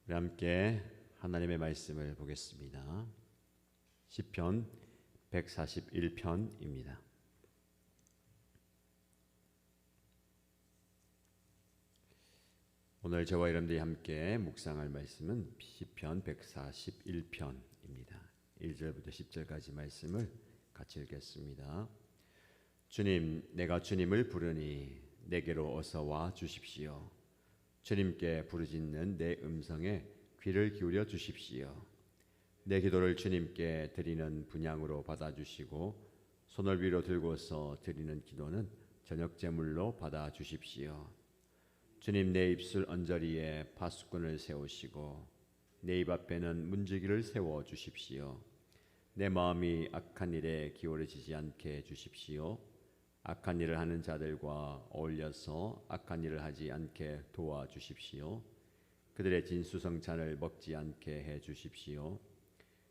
우리 함께 하나님의 말씀을 보겠습니다. 시편 141편입니다. 오늘 저와 여러분들이 함께 묵상할 말씀은 시편 141편입니다. 1절부터 10절까지 말씀을 같이 읽겠습니다. 주님, 내가 주님을 부르니 내게로 어서 와 주십시오. 주님께 부르짖는 내 음성에 귀를 기울여 주십시오. 내 기도를 주님께 드리는 분향으로 받아주시고 손을 위로 들고서 드리는 기도는 저녁 제물로 받아주십시오. 주님, 내 입술 언저리에 파수꾼을 세우시고 내 입 앞에는 문지기를 세워주십시오. 내 마음이 악한 일에 기울어지지 않게 해주십시오. 악한 일을 하는 자들과 어울려서 악한 일을 하지 않게 도와주십시오. 그들의 진수성찬을 먹지 않게 해주십시오.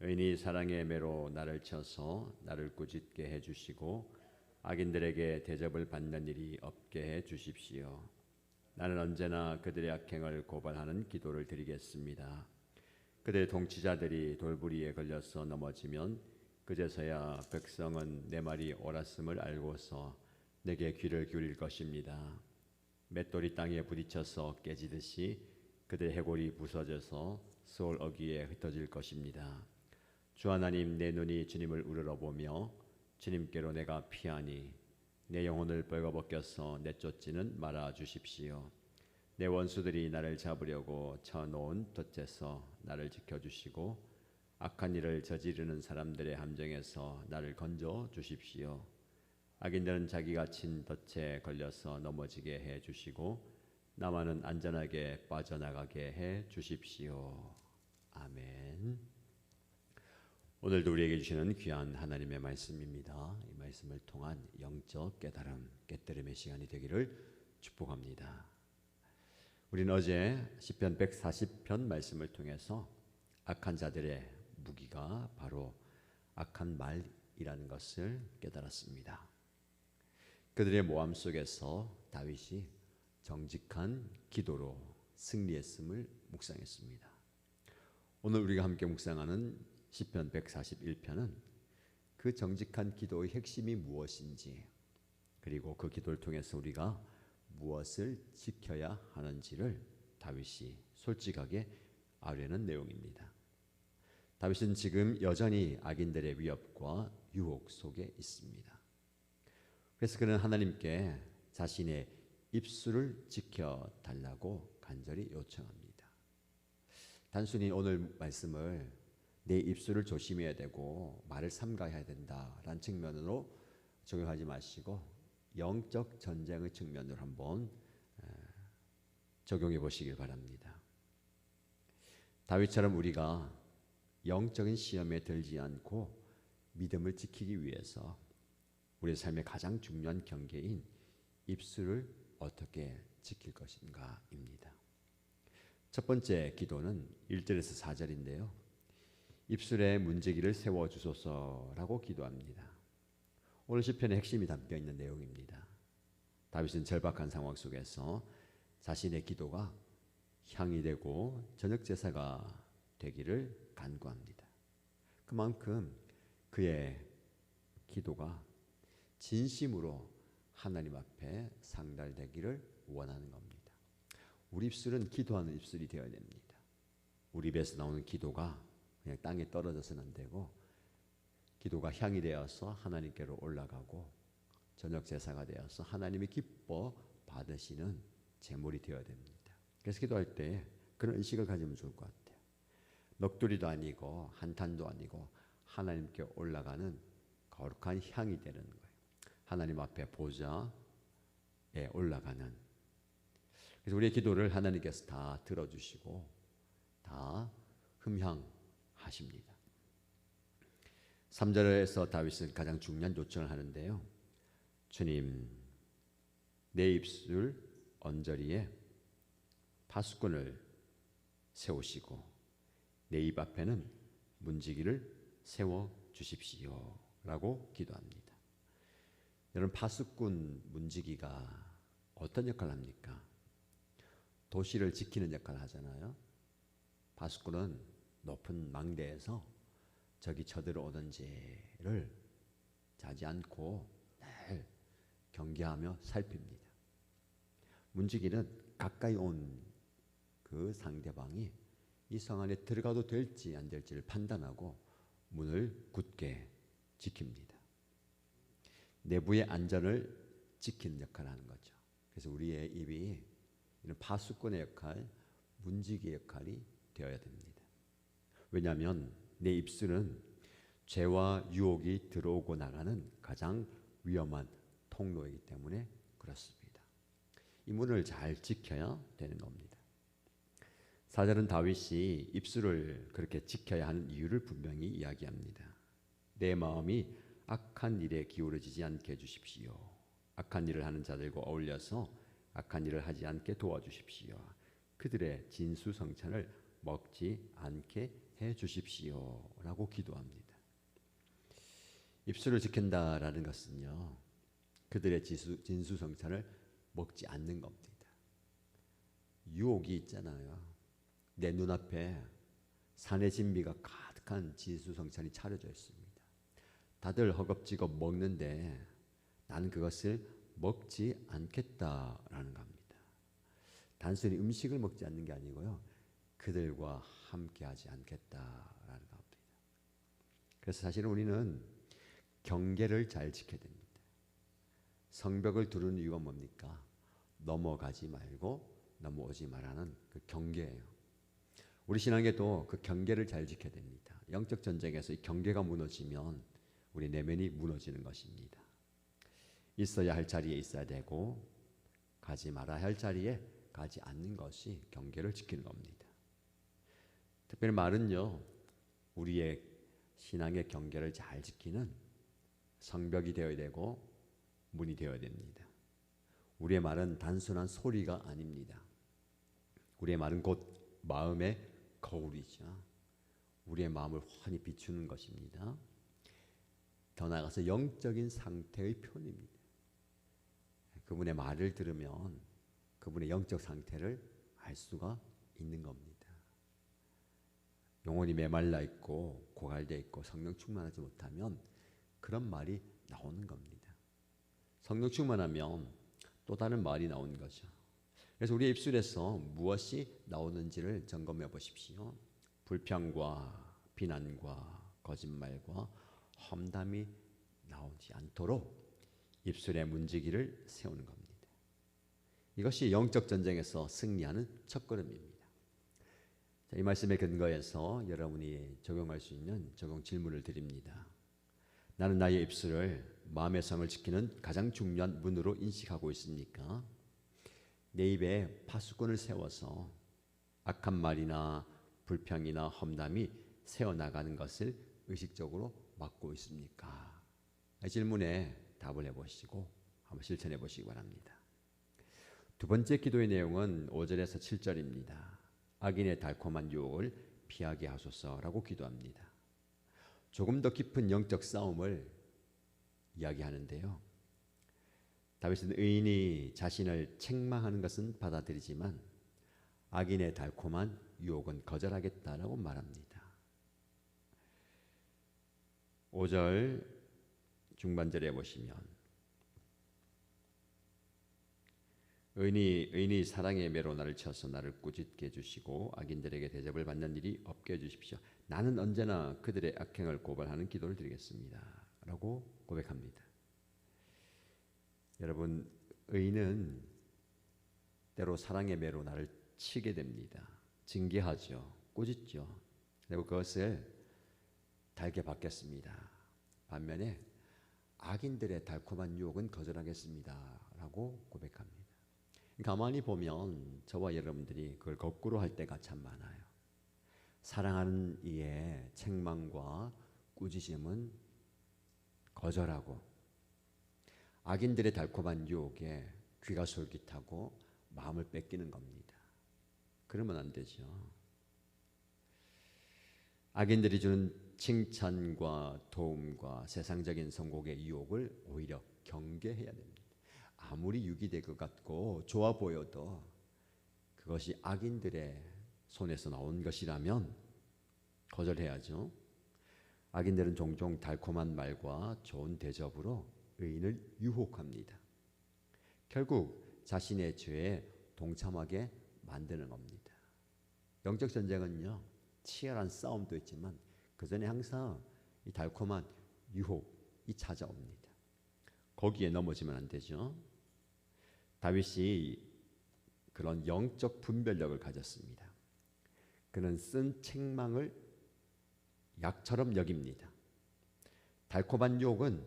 의인이 사랑의 매로 나를 쳐서 나를 꾸짖게 해주시고 악인들에게 대접을 받는 일이 없게 해주십시오. 나는 언제나 그들의 악행을 고발하는 기도를 드리겠습니다. 그들의 통치자들이 돌부리에 걸려서 넘어지면 그제서야 백성은 내 말이 옳았음을 알고서 내게 귀를 기울일 것입니다. 맷돌이 땅에 부딪혀서 깨지듯이 그들의 해골이 부서져서 스올 어귀에 흩어질 것입니다. 주 하나님, 내 눈이 주님을 우러러보며 주님께로 내가 피하니 내 영혼을 벌거벗겨서 내쫓지는 말아 주십시오. 내 원수들이 나를 잡으려고 쳐놓은 덫에서 나를 지켜주시고 악한 일을 저지르는 사람들의 함정에서 나를 건져 주십시오. 악인들은 자기가 친 덫에 걸려서 넘어지게 해 주시고 나만은 안전하게 빠져나가게 해 주십시오. 아멘. 오늘도 우리에게 주시는 귀한 하나님의 말씀입니다. 이 말씀을 통한 영적 깨달음, 깨달음의 시간이 되기를 축복합니다. 우리는 어제 시편 140편 말씀을 통해서 악한 자들의 무기가 바로 악한 말이라는 것을 깨달았습니다. 그들의 모함 속에서 다윗이 정직한 기도로 승리했음을 묵상했습니다. 오늘 우리가 함께 묵상하는 시편 141편은 그 정직한 기도의 핵심이 무엇인지, 그리고 그 기도를 통해서 우리가 무엇을 지켜야 하는지를 다윗이 솔직하게 아뢰는 내용입니다. 다윗은 지금 여전히 악인들의 위협과 유혹 속에 있습니다. 그래서 그는 하나님께 자신의 입술을 지켜달라고 간절히 요청합니다. 단순히 오늘 말씀을 내 입술을 조심해야 되고 말을 삼가해야 된다라는 측면으로 적용하지 마시고 영적 전쟁의 측면으로 한번 적용해 보시길 바랍니다. 다윗처럼 우리가 영적인 시험에 들지 않고 믿음을 지키기 위해서 우리의 삶의 가장 중요한 경계인 입술을 어떻게 지킬 것인가입니다. 첫 번째 기도는 1절에서 4절인데요. 입술에 문지기를 세워주소서라고 기도합니다. 오늘 시편의 핵심이 담겨있는 내용입니다. 다윗은 절박한 상황 속에서 자신의 기도가 향이 되고 저녁 제사가 되기를 간구합니다. 그만큼 그의 기도가 진심으로 하나님 앞에 상달되기를 원하는 겁니다. 우리 입술은 기도하는 입술이 되어야 됩니다. 우리 입에서 나오는 기도가 그냥 땅에 떨어져서는 안 되고 기도가 향이 되어서 하나님께로 올라가고 저녁 제사가 되어서 하나님이 기뻐 받으시는 제물이 되어야 됩니다. 그래서 기도할 때 그런 의식을 가지면 좋을 것 같아요. 넋두리도 아니고 한탄도 아니고 하나님께 올라가는 거룩한 향이 되는 거예요. 하나님 앞에 보좌에 올라가는. 그래서 우리의 기도를 하나님께서 다 들어주시고 다 흠향하십니다. 3절에서 다윗은 가장 중요한 요청을 하는데요. 주님, 내 입술 언저리에 파수꾼을 세우시고 내 입 앞에는 문지기를 세워주십시오 라고 기도합니다. 여러분, 파수꾼 문지기가 어떤 역할을 합니까? 도시를 지키는 역할을 하잖아요. 파수꾼은 높은 망대에서 적이 쳐들어오던지를 자지 않고 늘 경계하며 살핍니다. 문지기는 가까이 온 그 상대방이 이 성 안에 들어가도 될지 안 될지를 판단하고 문을 굳게 지킵니다. 내부의 안전을 지키는 역할을 하는 거죠. 그래서 우리의 입이 이런 파수꾼의 역할, 문지기의 역할이 되어야 됩니다. 왜냐하면 내 입술은 죄와 유혹이 들어오고 나가는 가장 위험한 통로이기 때문에 그렇습니다. 이 문을 잘 지켜야 되는 겁니다. 사절은 다윗이 입술을 그렇게 지켜야 하는 이유를 분명히 이야기합니다. 내 마음이 악한 일에 기울어지지 않게 해주십시오. 악한 일을 하는 자들과 어울려서 악한 일을 하지 않게 도와주십시오. 그들의 진수성찬을 먹지 않게 해주십시오 라고 기도합니다. 입술을 지킨다라는 것은요, 그들의 진수성찬을 먹지 않는 겁니다. 유혹이 있잖아요. 내 눈앞에 산의 진미가 가득한 진수성찬이 차려져 있습니다. 다들 허겁지겁 먹는데 나는 그것을 먹지 않겠다라는 겁니다. 단순히 음식을 먹지 않는 게 아니고요, 그들과 함께하지 않겠다라는 겁니다. 그래서 사실은 우리는 경계를 잘 지켜야 됩니다. 성벽을 두르는 이유가 뭡니까? 넘어가지 말고 넘어오지 말라는 그 경계예요. 우리 신앙에도 그 경계를 잘 지켜야 됩니다. 영적 전쟁에서 이 경계가 무너지면 우리 내면이 무너지는 것입니다. 있어야 할 자리에 있어야 되고 가지 말아야 할 자리에 가지 않는 것이 경계를 지키는 겁니다. 특별히 말은요, 우리의 신앙의 경계를 잘 지키는 성벽이 되어야 되고 문이 되어야 됩니다. 우리의 말은 단순한 소리가 아닙니다. 우리의 말은 곧 마음의 거울이죠. 우리의 마음을 환히 비추는 것입니다. 더 나아가서 영적인 상태의 표현입니다. 그분의 말을 들으면 그분의 영적 상태를 알 수가 있는 겁니다. 영혼이 메말라 있고 고갈되어 있고 성령 충만하지 못하면 그런 말이 나오는 겁니다. 성령 충만하면 또 다른 말이 나오는 거죠. 그래서 우리의 입술에서 무엇이 나오는지를 점검해 보십시오. 불평과 비난과 거짓말과 험담이 나오지 않도록 입술의 문지기를 세우는 겁니다. 이것이 영적 전쟁에서 승리하는 첫걸음입니다. 자, 이 말씀에 근거해서 여러분이 적용할 수 있는 적용 질문을 드립니다. 나는 나의 입술을 마음의 성을 지키는 가장 중요한 문으로 인식하고 있습니까? 내 입에 파수꾼을 세워서 악한 말이나 불평이나 험담이 새어나가는 것을 의식적으로 막고 있습니까? 이 질문에 답을 해보시고 한번 실천해 보시기 바랍니다. 두 번째 기도의 내용은 5절에서 7절입니다. 악인의 달콤한 유혹을 피하게 하소서라고 기도합니다. 조금 더 깊은 영적 싸움을 이야기하는데요. 다윗은 의인이 자신을 책망하는 것은 받아들이지만 악인의 달콤한 유혹은 거절하겠다라고 말합니다. 5절 중반절에 보시면 의인이 사랑의 매로 나를 쳐서 나를 꾸짖게 해주시고 악인들에게 대접을 받는 일이 없게 해주십시오. 나는 언제나 그들의 악행을 고발하는 기도를 드리겠습니다 라고 고백합니다. 여러분, 의인은 때로 사랑의 매로 나를 치게 됩니다. 징계하죠. 꾸짖죠. 그리고 그것을 달게 받겠습니다. 반면에 악인들의 달콤한 유혹은 거절하겠습니다 라고 고백합니다. 가만히 보면 저와 여러분들이 그걸 거꾸로 할 때가 참 많아요. 사랑하는 이의 책망과 꾸짖음은 거절하고 악인들의 달콤한 유혹에 귀가 솔깃하고 마음을 뺏기는 겁니다. 그러면 안 되죠. 악인들이 주는 칭찬과 도움과 세상적인 성공의 유혹을 오히려 경계해야 됩니다. 아무리 유익이 될 것 같고 좋아 보여도 그것이 악인들의 손에서 나온 것이라면 거절해야죠. 악인들은 종종 달콤한 말과 좋은 대접으로 의인을 유혹합니다. 결국 자신의 죄에 동참하게 만드는 겁니다. 영적 전쟁은요, 치열한 싸움도 있지만 그 전에 항상 이 달콤한 유혹이 찾아옵니다. 거기에 넘어지면 안 되죠. 다윗이 그런 영적 분별력을 가졌습니다. 그는 쓴 책망을 약처럼 여깁니다. 달콤한 유혹은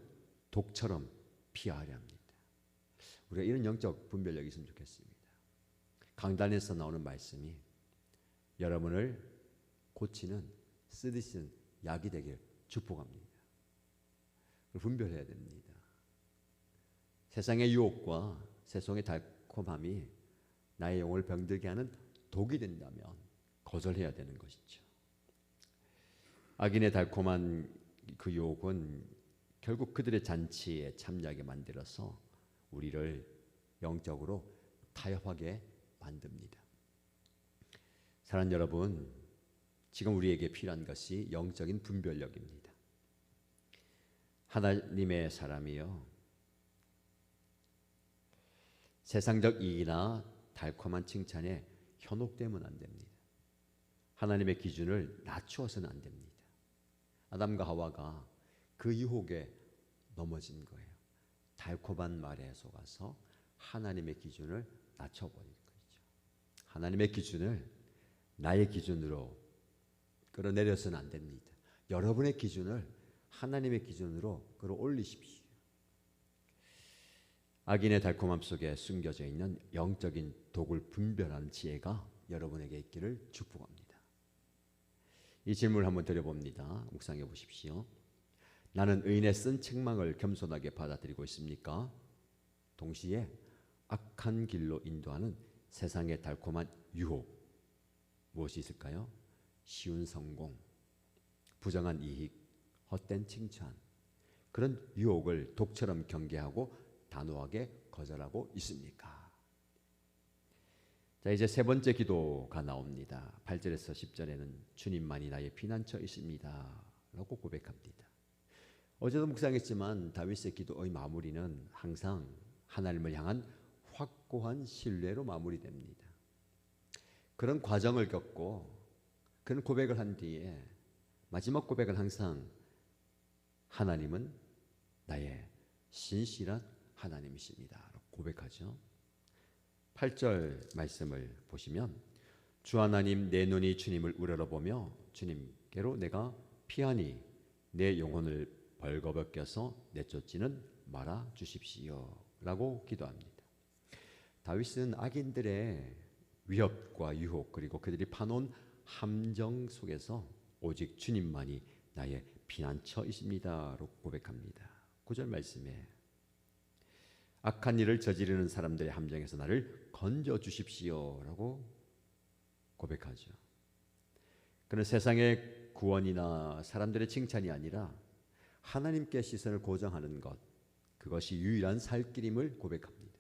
독처럼 피하려 합니다. 우리가 이런 영적 분별력이 있으면 좋겠습니다. 강단에서 나오는 말씀이 여러분을 고치는 쓰디쓴 약이 되길 축복합니다. 분별해야 됩니다. 세상의 유혹과 세상의 달콤함이 나의 영혼을 병들게 하는 독이 된다면 거절해야 되는 것이죠. 악인의 달콤한 그 유혹은 결국 그들의 잔치에 참여하게 만들어서 우리를 영적으로 타협하게 만듭니다. 사랑하는 여러분, 지금 우리에게 필요한 것이 영적인 분별력입니다. 하나님의 사람이요, 세상적 이익이나 달콤한 칭찬에 현혹되면 안 됩니다. 하나님의 기준을 낮추어서는 안 됩니다. 아담과 하와가 그 유혹에 넘어진 거예요. 달콤한 말에 속아서 하나님의 기준을 낮춰버린 거죠. 하나님의 기준을 나의 기준으로 끌어내려서는 안 됩니다. 여러분의 기준을 하나님의 기준으로 끌어올리십시오. 악인의 달콤함 속에 숨겨져 있는 영적인 독을 분별하는 지혜가 여러분에게 있기를 축복합니다. 이 질문을 한번 드려봅니다. 묵상해 보십시오. 나는 의인의 쓴 책망을 겸손하게 받아들이고 있습니까? 동시에 악한 길로 인도하는 세상의 달콤한 유혹, 무엇이 있을까요? 쉬운 성공, 부정한 이익, 헛된 칭찬, 그런 유혹을 독처럼 경계하고 단호하게 거절하고 있습니까? 자, 이제 세 번째 기도가 나옵니다. 8절에서 10절에는 주님만이 나의 피난처 있습니다 라고 고백합니다. 어제도 묵상했지만 다윗의 기도의 마무리는 항상 하나님을 향한 확고한 신뢰로 마무리됩니다. 그런 과정을 겪고 그런 고백을 한 뒤에 마지막 고백은 항상 하나님은 나의 신실한 하나님이십니다 라고 고백하죠. 8절 말씀을 보시면 주 하나님 내 눈이 주님을 우러러보며 주님께로 내가 피하니 내 영혼을 벌거벗겨서 내쫓지는 말아 주십시오 라고 기도합니다. 다윗은 악인들의 위협과 유혹 그리고 그들이 파놓은 함정 속에서 오직 주님만이 나의 피난처이십니다 라고 고백합니다. 9절 말씀에 악한 일을 저지르는 사람들의 함정에서 나를 건져 주십시오 라고 고백하죠. 그는 세상의 구원이나 사람들의 칭찬이 아니라 하나님께 시선을 고정하는 것, 그것이 유일한 살 길임을 고백합니다.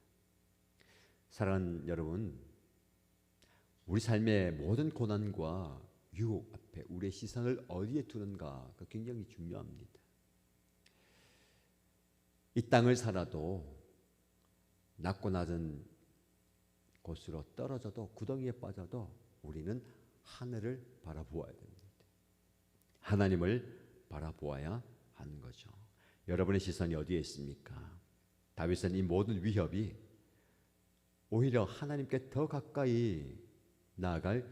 사랑하는 여러분, 우리 삶의 모든 고난과 유혹 앞에 우리의 시선을 어디에 두는가가 굉장히 중요합니다. 이 땅을 살아도 낮고 낮은 곳으로 떨어져도 구덩이에 빠져도 우리는 하늘을 바라보아야 됩니다. 하나님을 바라보아야 하는 거죠. 여러분의 시선이 어디에 있습니까? 다윗은 이 모든 위협이 오히려 하나님께 더 가까이 나아갈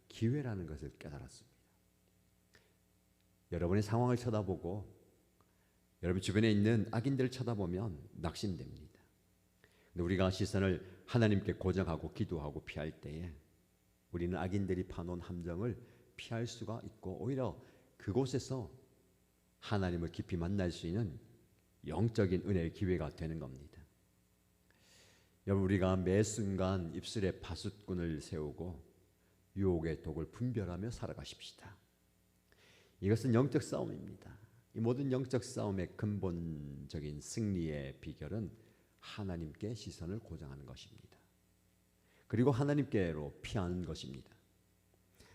기회라는 것을 깨달았습니다. 여러분의 상황을 쳐다보고 여러분 주변에 있는 악인들을 쳐다보면 낙심됩니다. 근데 우리가 시선을 하나님께 고정하고 기도하고 피할 때에 우리는 악인들이 파놓은 함정을 피할 수가 있고 오히려 그곳에서 하나님을 깊이 만날 수 있는 영적인 은혜의 기회가 되는 겁니다. 여러분, 우리가 매 순간 입술에 파수꾼을 세우고 유혹의 독을 분별하며 살아가십시다. 이것은 영적 싸움입니다. 이 모든 영적 싸움의 근본적인 승리의 비결은 하나님께 시선을 고정하는 것입니다. 그리고 하나님께로 피하는 것입니다.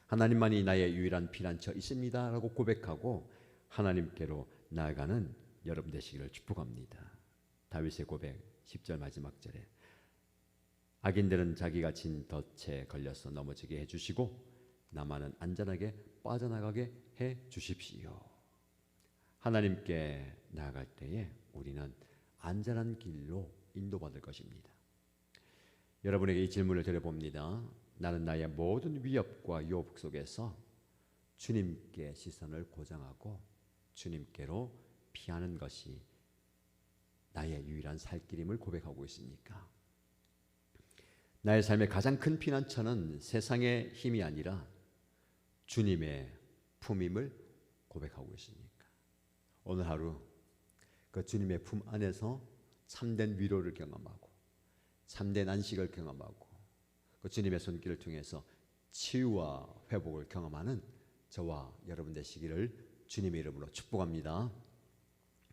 하나님만이 나의 유일한 피난처 있습니다 라고 고백하고 하나님께로 나아가는 여러분 되시기를 축복합니다. 다윗의 고백 10절 마지막 절에 악인들은 자기가 진 덫에 걸려서 넘어지게 해주시고 나만은 안전하게 빠져나가게 해주십시오. 하나님께 나아갈 때에 우리는 안전한 길로 인도받을 것입니다. 여러분에게 이 질문을 드려봅니다. 나는 나의 모든 위협과 유혹 속에서 주님께 시선을 고정하고 주님께로 피하는 것이 나의 유일한 살 길임을 고백하고 있습니까? 나의 삶의 가장 큰 피난처는 세상의 힘이 아니라 주님의 품임을 고백하고 있습니까? 오늘 하루 그 주님의 품 안에서 참된 위로를 경험하고 참된 안식을 경험하고 그 주님의 손길을 통해서 치유와 회복을 경험하는 저와 여러분 되시기를 주님의 이름으로 축복합니다.